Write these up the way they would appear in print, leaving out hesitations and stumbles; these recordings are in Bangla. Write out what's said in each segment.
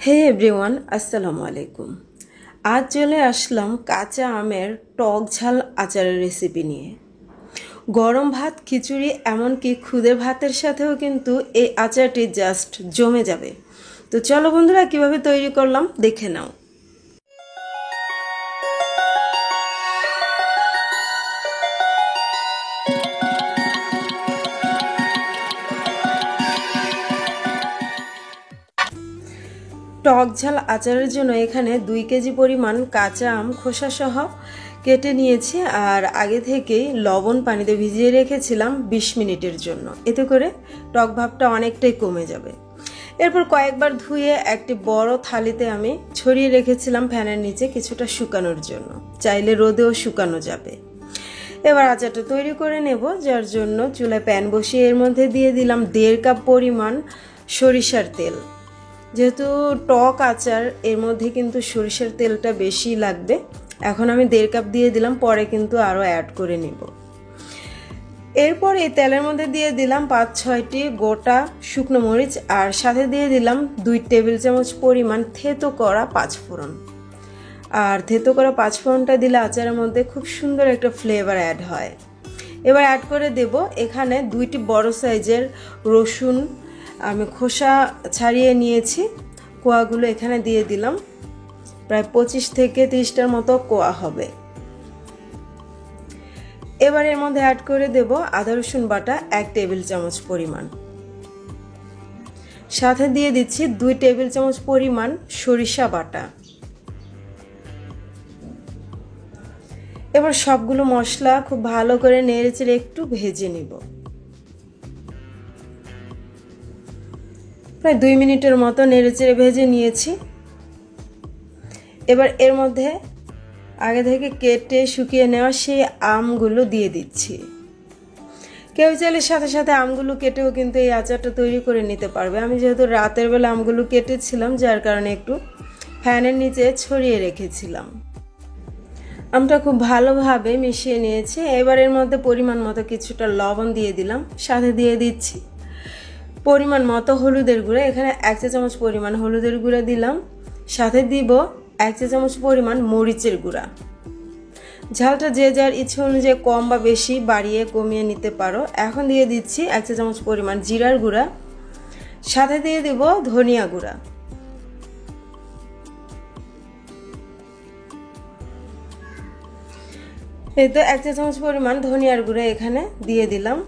হে এভরিওয়ান, আসসালামু আলাইকুম। আজ চলে আসলাম কাঁচা আমের টক ঝাল আচারের রেসিপি নিয়ে। গরম ভাত, খিচুড়ি, এমনকি খুদে ভাতের সাথেও কিন্তু এই আচারটি জাস্ট জমে যাবে। তো চলো বন্ধুরা, কিভাবে তৈরি করলাম দেখে নাও। টক ঝাল আচারের জন্য এখানে 2 কেজি পরিমাণ কাঁচা আম খোসা সহ কেটে নিয়েছি, আর আগে থেকেই লবণ পানিতে ভিজিয়ে রেখেছিলাম 20 মিনিটের জন্য। এতে করে টক ভাবটা অনেকটাই কমে যাবে। এরপর কয়েকবার ধুয়ে একটি বড় থালিতে আমি ছড়িয়ে রেখেছিলাম ফ্যানের নিচে কিছুটা শুকানোর জন্য। চাইলে রোদেও শুকানো যাবে। এবার আচারটা তৈরি করে নেব, যার জন্য চুলায় প্যান বসিয়ে এর মধ্যে দিয়ে দিলাম 1.5 কাপ পরিমাণ সরিষার তেল। যেহেতু টক আচার, এর মধ্যে কিন্তু সরিষার তেলটা বেশি লাগবে। এখন আমি 1.5 কাপ দিয়ে দিলাম, পরে কিন্তু আরও অ্যাড করে নিব। এরপর এই তেলের মধ্যে দিয়ে দিলাম 5-6টি গোটা শুকনো মরিচ, আর সাথে দিয়ে দিলাম 2 টেবিল চামচ পরিমাণ থেতো করা 5 ফোড়ন। আর থেতো করা 5 ফোড়নটা দিলে আচারের মধ্যে খুব সুন্দর একটা ফ্লেভার অ্যাড হয়। এবার অ্যাড করে দেব এখানে 2টি বড় সাইজের রসুন, আমি খোসা ছাড়িয়ে নিয়েছি। কোয়াগুলো এখানে দিয়ে দিলাম, প্রায় 25 থেকে 30টার মতো কোয়া হবে। এবার এর মধ্যে অ্যাড করে দেব আদা রসুন বাটা 1 টেবিল চামচ পরিমাণ। সাথে দিয়ে দিচ্ছি 2 টেবিল চামচ পরিমাণ সরিষা বাটা। এবার সবগুলো মশলা খুব ভালো করে নেড়েচেড়ে একটু ভেজে নিব। প্রায় 2 মিনিটের মতো নেড়েচেড়ে ভেজে নিয়েছি। এবার এর মধ্যে আগে থেকে কেটে শুকিয়ে নেওয়া সেই আমগুলো দিয়ে দিচ্ছি। কেউ চাইলে সাথে সাথে আমগুলো কেটেও কিন্তু এই আচারটা তৈরি করে নিতে পারবে। আমি যেহেতু রাতের বেলা আমগুলো কেটেছিলাম, যার কারণে একটু ফ্যানের নিচে ছড়িয়ে রেখেছিলাম। আমটা খুব ভালোভাবে মিশিয়ে নিয়েছি। এবার এর মধ্যে পরিমাণ মতো কিছুটা লবণ দিয়ে দিলাম, সাথে দিয়ে দিচ্ছি পরিমাণ মতো হলুদের গুঁড়া। এখানে 1 চা চামচ পরিমাণ হলুদের গুঁড়া দিলাম, সাথে দিব 1 চা চামচ পরিমাণ মরিচের গুঁড়া। ঝালটা যে যার ইচ্ছে অনুযায়ী কম বা বেশি বাড়িয়ে কমিয়ে নিতে পারো। এখন দিয়ে দিচ্ছি 1 চা চামচ পরিমাণ জিরার গুঁড়া, সাথে দিয়ে দিব ধনিয়া গুঁড়া। এই তো 1 চা চামচ পরিমাণ ধনিয়ার গুঁড়া এখানে দিয়ে দিলাম।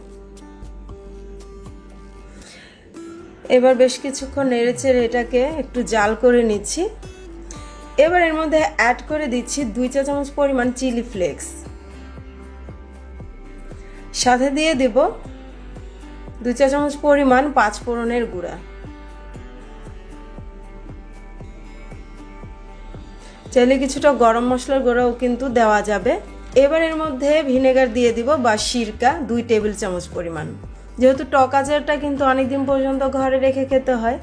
এবার বেশ কিছুক্ষণ নেড়েচেড়ে এটাকে একটু জাল করে নিচ্ছি। এবার এর মধ্যে অ্যাড করে দিচ্ছি 2 চা চামচ পরিমাণ চিলি ফ্লেক্স, সাথে দিয়ে দেব 2 চা চামচ পরিমাণ 5 ফোড়নের গুঁড়া। চাইলে কিছুটা গরম মশলার গুঁড়াও কিন্তু দেওয়া যাবে। এবার এর মধ্যে ভিনেগার দিয়ে দিব বা সিরকা 2 টেবিল চামচ পরিমাণ। যেহেতু টক আচারটা কিন্তু অনেকদিন পর্যন্ত ঘরে রেখে খেতে হয়,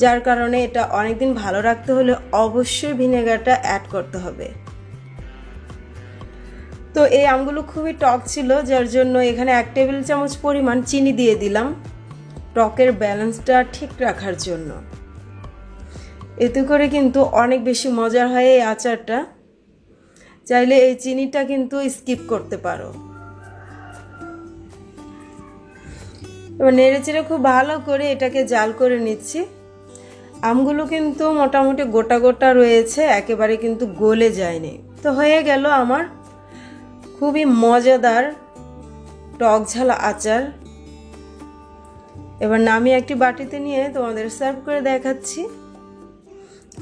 যার কারণে এটা অনেকদিন ভালো রাখতে হলে অবশ্যই ভিনেগারটা অ্যাড করতে হবে। তো এই আমগুলো খুবই টক ছিল, যার জন্য এখানে 1 টেবিল চামচ পরিমাণ চিনি দিয়ে দিলাম টকের ব্যালেন্সটা ঠিক রাখার জন্য। এতে করে কিন্তু অনেক বেশি মজার হয় এই আচারটা। চাইলে এই চিনিটা কিন্তু স্কিপ করতে পারো। এবার নেড়েচেড়ে খুব ভালো করে এটাকে জাল করে নিচ্ছি। আমগুলো কিন্তু মোটামুটি গোটা গোটা রয়েছে, একেবারে কিন্তু গলে যায়নি। তো হয়ে গেল আমার খুবই মজাদার টক ঝাল আচার। এবার নামিয়ে একটি বাটিতে নিয়ে তোমাদের সার্ভ করে দেখাচ্ছি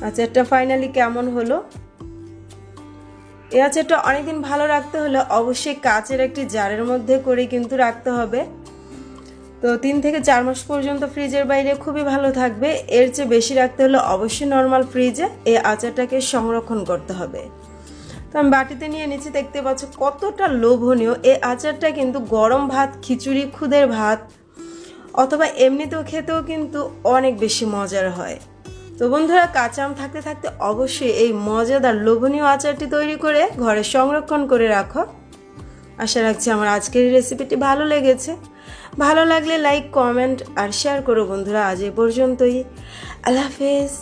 আচারটা ফাইনালি কেমন হলো। এই আচারটা অনেকদিন ভালো রাখতে হলে অবশ্যই কাচের একটি জারের মধ্যে করে কিন্তু রাখতে হবে। তো 3 থেকে 4 মাস পর্যন্ত ফ্রিজের বাইরে খুবই ভালো থাকবে। এর চেয়ে বেশি রাখতে হলে অবশ্যই নর্মাল ফ্রিজে এই আচারটাকে সংরক্ষণ করতে হবে। তো আমি বাটিতে নিয়ে নিচ্ছি, দেখতে পাচ্ছ কতটা লোভনীয়। এই আচারটা কিন্তু গরম ভাত, খিচুড়ি, খুদের ভাত অথবা এমনিতেও খেতেও কিন্তু অনেক বেশি মজার হয়। তো বন্ধুরা, কাঁচা আম থাকতে থাকতে অবশ্যই এই মজাদার লোভনীয় আচারটি তৈরি করে ঘরে সংরক্ষণ করে রাখো। আশা রাখছি আমার আজকের রেসিপিটি ভালো লেগেছে। ভালো লাগলে লাইক, কমেন্ট আর শেয়ার করো বন্ধুরা। আজ এ পর্যন্তই। আল্লাহ হাফেজ।